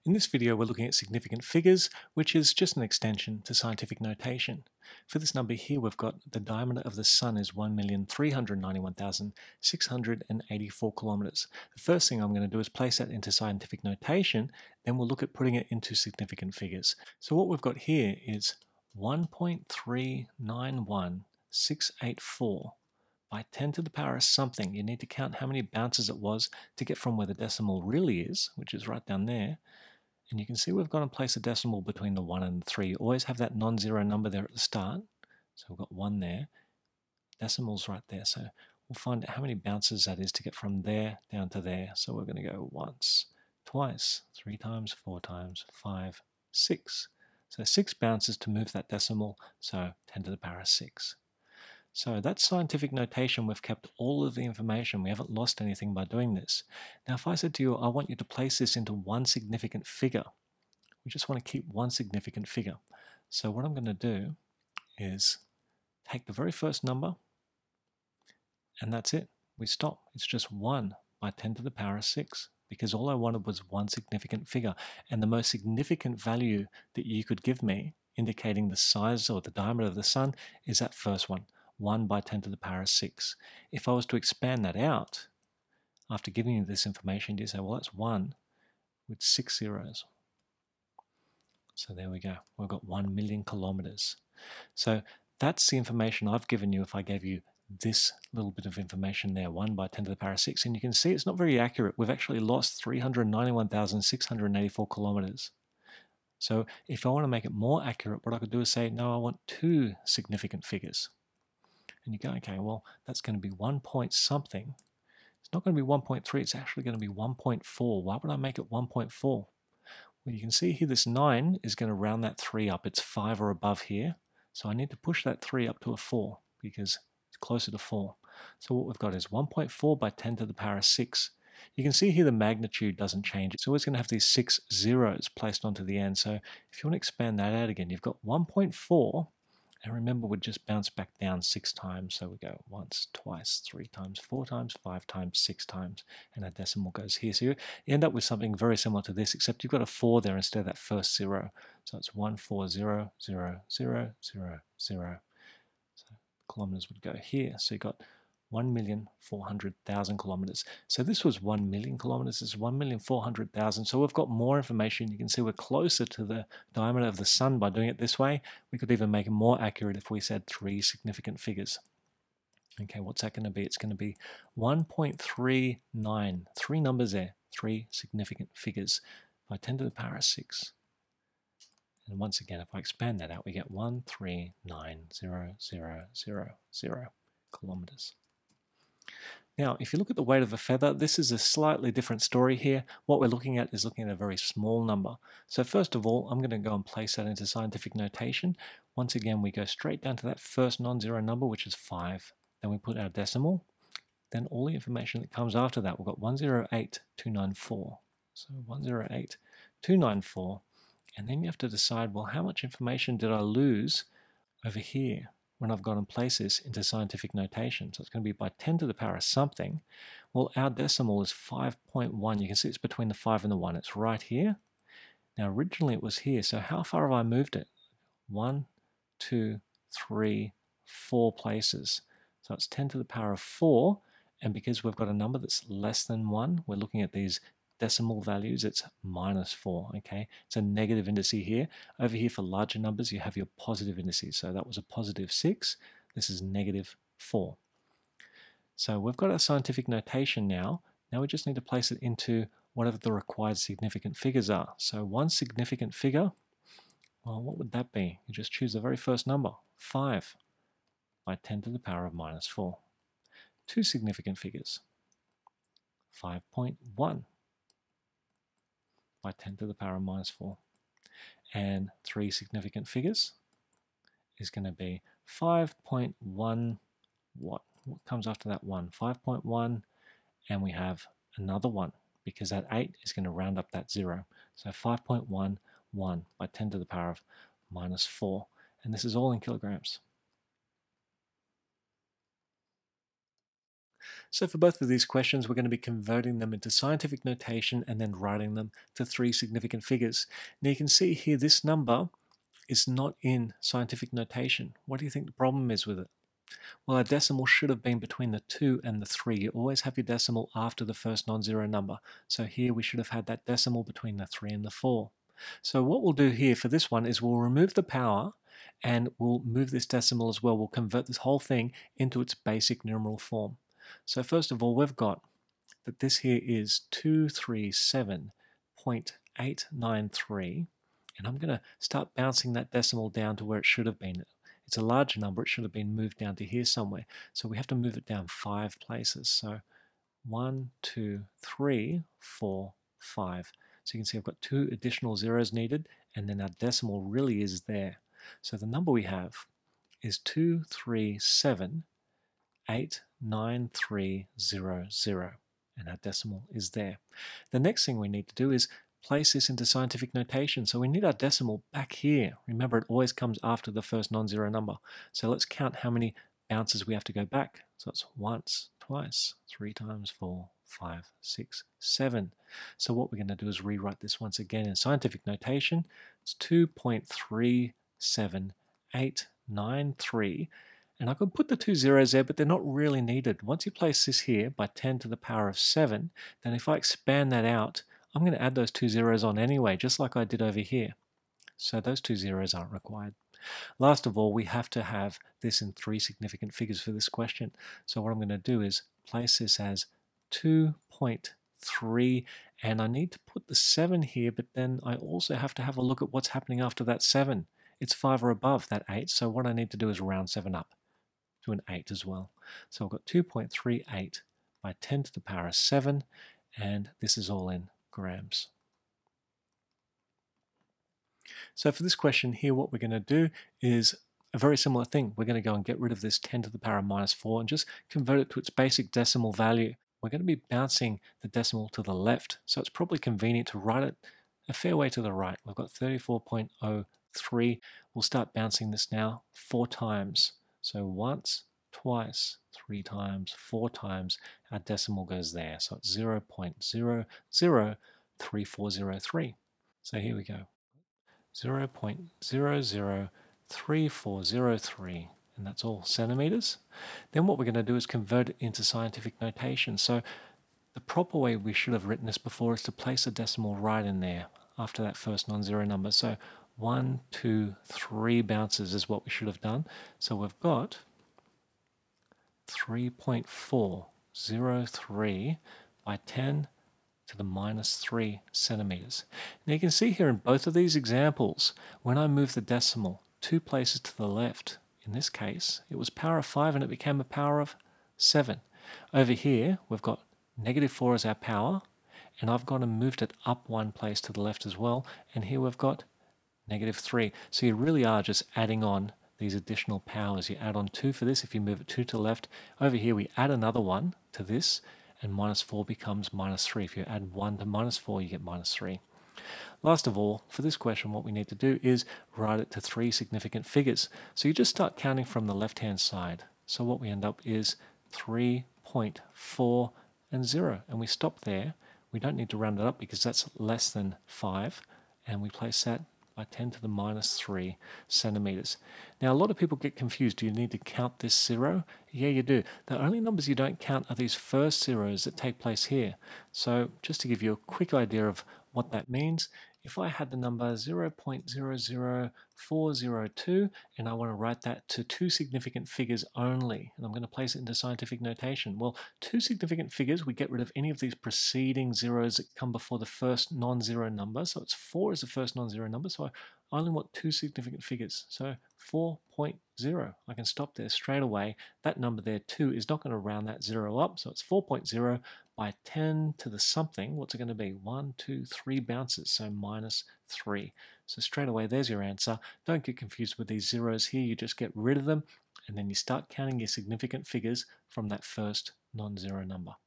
In this video, we're looking at significant figures, which is just an extension to scientific notation. For this number here, we've got the diameter of the Sun is 1,391,684 kilometers. The first thing I'm going to do is place that into scientific notation, then we'll look at putting it into significant figures. So what we've got here is 1.391684 by 10 to the power of something. You need to count how many bounces it was to get from where the decimal really is, which is right down there. And you can see we've got to place a decimal between the 1 and the 3. Always have that non-zero number there at the start. So we've got 1 there. Decimal's right there. So we'll find out how many bounces that is to get from there down to there. So we're going to go once, twice, 3 times, 4 times, 5, 6. So 6 bounces to move that decimal. So 10 to the power of 6. So that's scientific notation. We've kept all of the information. We haven't lost anything by doing this. Now, if I said to you, I want you to place this into one significant figure, we just want to keep one significant figure. So what I'm going to do is take the very first number, and that's it. We stop. It's just 1 by 10 to the power of 6, because all I wanted was one significant figure. And the most significant value that you could give me, indicating the size or the diameter of the Sun, is that first one. 1 by 10 to the power of 6. If I was to expand that out, after giving you this information, you say, well, that's 1 with 6 zeros. So there we go. We've got 1 million kilometers. So that's the information I've given you if I gave you this little bit of information there, 1 by 10 to the power of 6. And you can see it's not very accurate. We've actually lost 391,684 kilometers. So if I want to make it more accurate, what I could do is say, no, I want 2 significant figures. And you go, okay, well, that's going to be 1 point something. It's not going to be 1.3, it's actually going to be 1.4. Why would I make it 1.4? Well, you can see here this 9 is going to round that 3 up. It's 5 or above here. So I need to push that 3 up to a 4 because it's closer to 4. So what we've got is 1.4 by 10 to the power of 6. You can see here the magnitude doesn't change. It's always going to have these 6 zeros placed onto the end. So if you want to expand that out again, you've got 1.4. And remember, we just bounce back down 6 times. So we go once, twice, 3 times, 4 times, 5 times, 6 times. And our decimal goes here. So you end up with something very similar to this, except you've got a 4 there instead of that first 0. So it's 1400000. So kilometers would go here. So you've got 1,400,000 kilometers. So this was 1 million kilometers. This is 1,400,000. So we've got more information. You can see we're closer to the diameter of the Sun by doing it this way. We could even make it more accurate if we said 3 significant figures. Okay, what's that going to be? It's going to be 1.39. 3 numbers there. 3 significant figures by 10 to the power of 6. And once again, if I expand that out, we get 139,000 kilometers. Now, if you look at the weight of a feather, this is a slightly different story here. What we're looking at is looking at a very small number. So first of all, I'm going to go and place that into scientific notation. Once again, we go straight down to that first non-zero number, which is 5. Then we put our decimal. Then all the information that comes after that, we've got 108,294. So 108,294. And then you have to decide, well, how much information did I lose over here when I've got to place this into scientific notation? So it's going to be by 10 to the power of something. Well, our decimal is 5.1. You can see it's between the 5 and the 1. It's right here. Now, originally it was here. So how far have I moved it? 1, 2, 3, 4 places. So it's 10 to the power of 4. And because we've got a number that's less than 1, we're looking at these decimal values, it's -4, okay? It's a negative indice here. Over here for larger numbers, you have your positive indices. So that was a +6. This is -4. So we've got our scientific notation now. Now we just need to place it into whatever the required significant figures are. So one significant figure, well, what would that be? You just choose the very first number, 5 by 10 to the power of -4. 2 significant figures, 5.1 by 10 to the power of -4. And 3 significant figures is going to be 5.1, what comes after that 1? 5.1, and we have another 1, because that 8 is going to round up that 0. So 5.11 by 10 to the power of -4. And this is all in kilograms. So for both of these questions, we're going to be converting them into scientific notation and then writing them to three significant figures. Now you can see here this number is not in scientific notation. What do you think the problem is with it? Well, our decimal should have been between the 2 and the 3. You always have your decimal after the first non-zero number. So here we should have had that decimal between the 3 and the 4. So what we'll do here for this one is we'll remove the power and we'll move this decimal as well. We'll convert this whole thing into its basic numeral form. So first of all, we've got that this here is 237.893. And I'm going to start bouncing that decimal down to where it should have been. It's a larger number. It should have been moved down to here somewhere. So we have to move it down 5 places. So 1, 2, 3, 4, 5. So you can see I've got 2 additional zeros needed, and then our decimal really is there. So the number we have is 237.89300, and our decimal is there. The next thing we need to do is place this into scientific notation. So we need our decimal back here. Remember, it always comes after the first non-zero number. So let's count how many bounces we have to go back. So it's once, twice, 3 times, 4, 5, 6, 7. So what we're going to do is rewrite this once again in scientific notation. It's 2.37893. And I could put the 2 zeros there, but they're not really needed. Once you place this here by 10 to the power of 7, then if I expand that out, I'm going to add those 2 zeros on anyway, just like I did over here. So those 2 zeros aren't required. Last of all, we have to have this in 3 significant figures for this question. So what I'm going to do is place this as 2.3, and I need to put the 7 here, but then I also have to have a look at what's happening after that 7. It's 5 or above that 8, so what I need to do is round 7 up to an 8 as well. So I've got 2.38 by 10 to the power of 7, and this is all in grams. So for this question here, what we're going to do is a very similar thing. We're going to go and get rid of this 10 to the power of minus 4 and just convert it to its basic decimal value. We're going to be bouncing the decimal to the left, so it's probably convenient to write it a fair way to the right. We've got 34.03. We'll start bouncing this now 4 times. So once, twice, 3 times, 4 times, our decimal goes there. So it's 0.003403. So here we go. 0.003403, and that's all centimeters. Then what we're going to do is convert it into scientific notation. So the proper way we should have written this before is to place a decimal right in there after that first non-zero number. So 1, 2, 3 bounces is what we should have done. So we've got 3.403 by 10 to the minus 3 centimeters. Now you can see here in both of these examples, when I move the decimal 2 places to the left, in this case, it was power of 5 and it became a power of 7. Over here, we've got negative 4 as our power, and I've gone and moved it up 1 place to the left as well, and here we've got negative 3. So you really are just adding on these additional powers. You add on 2 for this if you move it 2 to the left. Over here we add another 1 to this, and minus 4 becomes minus 3. If you add 1 to minus 4, you get minus 3. Last of all, for this question, what we need to do is write it to 3 significant figures. So you just start counting from the left-hand side. So what we end up is 3.4 and 0. And we stop there. We don't need to round it up because that's less than 5. And we place that by 10 to the minus 3 centimeters. Now, a lot of people get confused. Do you need to count this 0? Yeah, you do. The only numbers you don't count are these first zeros that take place here. So just to give you a quick idea of what that means, if I had the number 0.000402 and I want to write that to 2 significant figures only, and I'm going to place it into scientific notation. Well, 2 significant figures, we get rid of any of these preceding zeros that come before the first non-zero number. So it's 4 is the first non-zero number, so I only want 2 significant figures. So 4.0. I can stop there straight away. That number there, 2, is not going to round that 0 up, so it's 4.0 by 10 to the something. What's it going to be? 1, 2, 3 bounces, so minus 3. So straight away, there's your answer. Don't get confused with these zeros here. You just get rid of them, and then you start counting your significant figures from that first non-zero number.